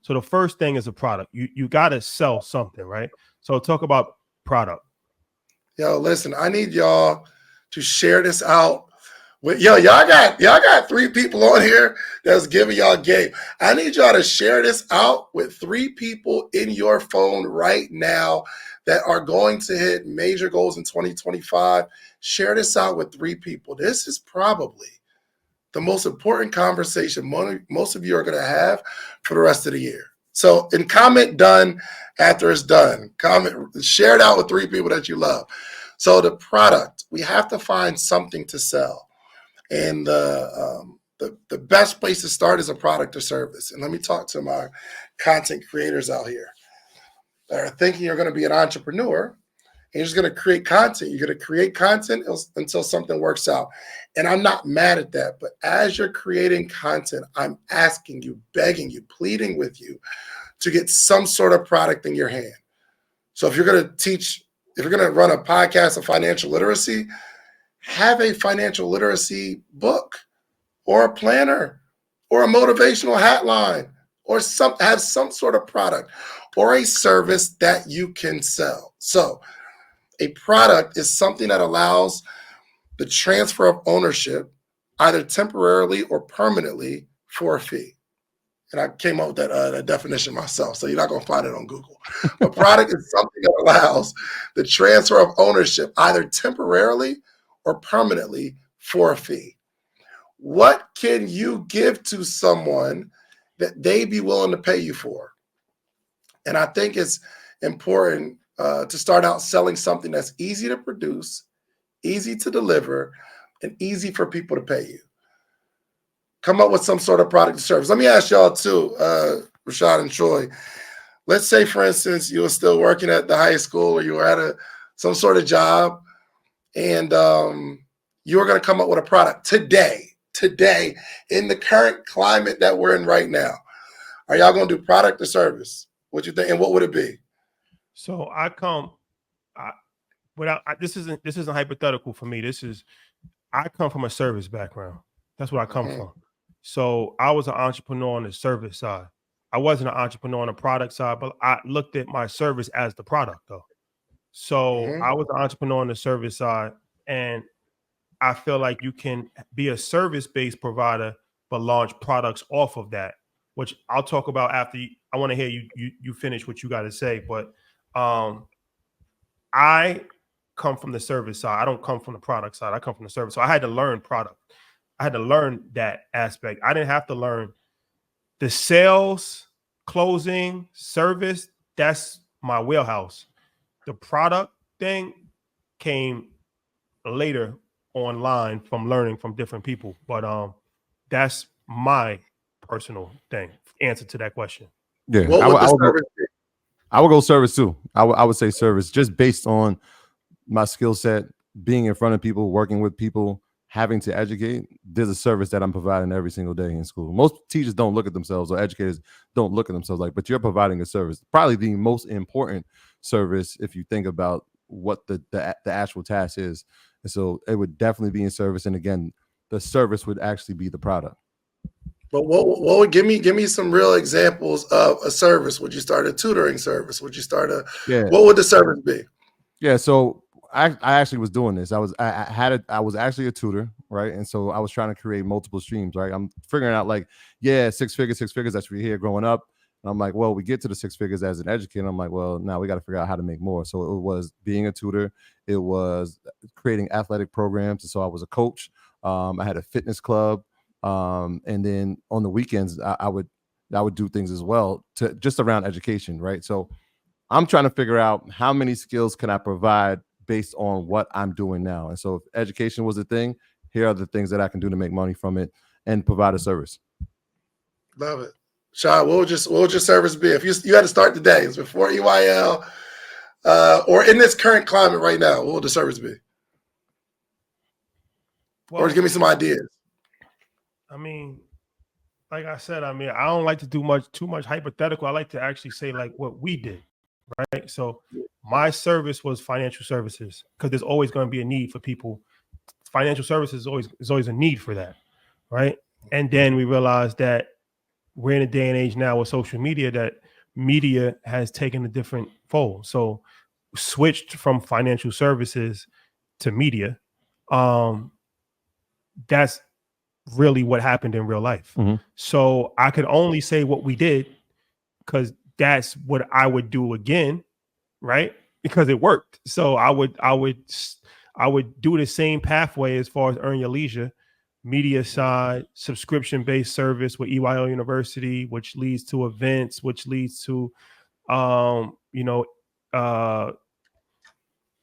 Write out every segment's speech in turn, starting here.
So the first thing is a product. You got to sell something, right? So talk about product. Yo, listen, I need y'all to share this out with y'all got 3 people on here that's giving y'all game. I need y'all to share this out with 3 people in your phone right now that are going to hit major goals in 2025. Share this out with 3 people. This is probably the most important conversation most of you are going to have for the rest of the year. So, and comment done after it's done. Comment, share it out with 3 people that you love. So the product, we have to find something to sell. And the best place to start is a product or service. And let me talk to my content creators out here that are thinking you're going to be an entrepreneur. And you're just going to create content. You're going to create content until something works out. And I'm not mad at that. But as you're creating content, I'm asking you, begging you, pleading with you to get some sort of product in your hand. So if you're going to run a podcast of financial literacy, have a financial literacy book or a planner or a motivational hotline or have some sort of product or a service that you can sell. So a product is something that allows the transfer of ownership either temporarily or permanently for a fee. And I came up with that definition myself, so you're not going to find it on Google. A product is something that allows the transfer of ownership either temporarily or permanently for a fee. What can you give to someone that they be willing to pay you for? And I think it's important to start out selling something that's easy to produce, easy to deliver, and easy for people to pay you. Come up with some sort of product or service. Let me ask y'all too, Rashad and Troy. Let's say, for instance, you were still working at the high school or you were at some sort of job, and you were going to come up with a product today, in the current climate that we're in right now. Are y'all going to do product or service? What you think, and what would it be? So this isn't hypothetical for me. I come from a service background. That's what I come from. So I was an entrepreneur on the service side. I wasn't an entrepreneur on the product side, but I looked at my service as the product though. So I was an entrepreneur on the service side, and I feel like you can be a service-based provider, but launch products off of that, which I'll talk about after. I want to hear you finish what you got to say, but I come from the service side. I don't come from the product side. I come from the service. So I had to learn product. I had to learn that aspect. I didn't have to learn the sales, closing, service. That's my wheelhouse. The product thing came later online from learning from different people. But that's my personal thing. Answer to that question. Yeah. I would go service too. I would say service, just based on my skill set, being in front of people, working with people, having to educate. There's a service that I'm providing every single day in school. Most teachers don't look at themselves, or educators don't look at themselves but you're providing a service, probably the most important service if you think about what the actual task is. And so it would definitely be in service. And again, the service would actually be the product. But what would give me some real examples of a service? Would you start a tutoring service? Would you start what would the service be? Yeah, so I actually was doing this. I was actually a tutor, right? And so I was trying to create multiple streams, right? I'm figuring out 6 figures, that's what you hear growing up. And I'm like, well, we get to the 6 figures as an educator. I'm like, well, now we got to figure out how to make more. So it was being a tutor. It was creating athletic programs. And so I was a coach. I had a fitness club. And then on the weekends, I would do things as well to just around education, right? So I'm trying to figure out how many skills can I provide based on what I'm doing now. And so if education was a thing, here are the things that I can do to make money from it and provide a service. Love it. Shad, what would your service be? If you had to start today, it's before EYL, or in this current climate right now, what would the service be? Well, or give me some ideas. I mean, like I said, I don't like to do too much hypothetical. I like to actually say what we did, right? So my service was financial services, because there's always going to be a need for people. Financial services is always a need for that, right? And then we realized that we're in a day and age now with social media that media has taken a different fold. So switched from financial services to media. That's really what happened in real life. Mhm. So I could only say what we did because that's what I would do again, right? Because it worked. So I would do the same pathway as far as Earn Your Leisure, media side, subscription-based service with EYL University, which leads to events, which leads to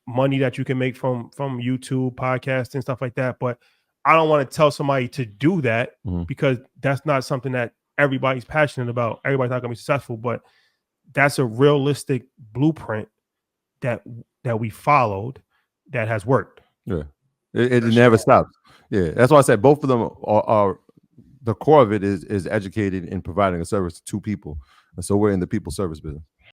money that you can make from YouTube, podcasts, and stuff like that. But I don't want to tell somebody to do that because that's not something that everybody's passionate about. Everybody's not going to be successful, but that's a realistic blueprint that we followed that has worked. Yeah, it never stops. Yeah, that's why I said both of them are the core of it is educated in providing a service to people, and so we're in the people service business.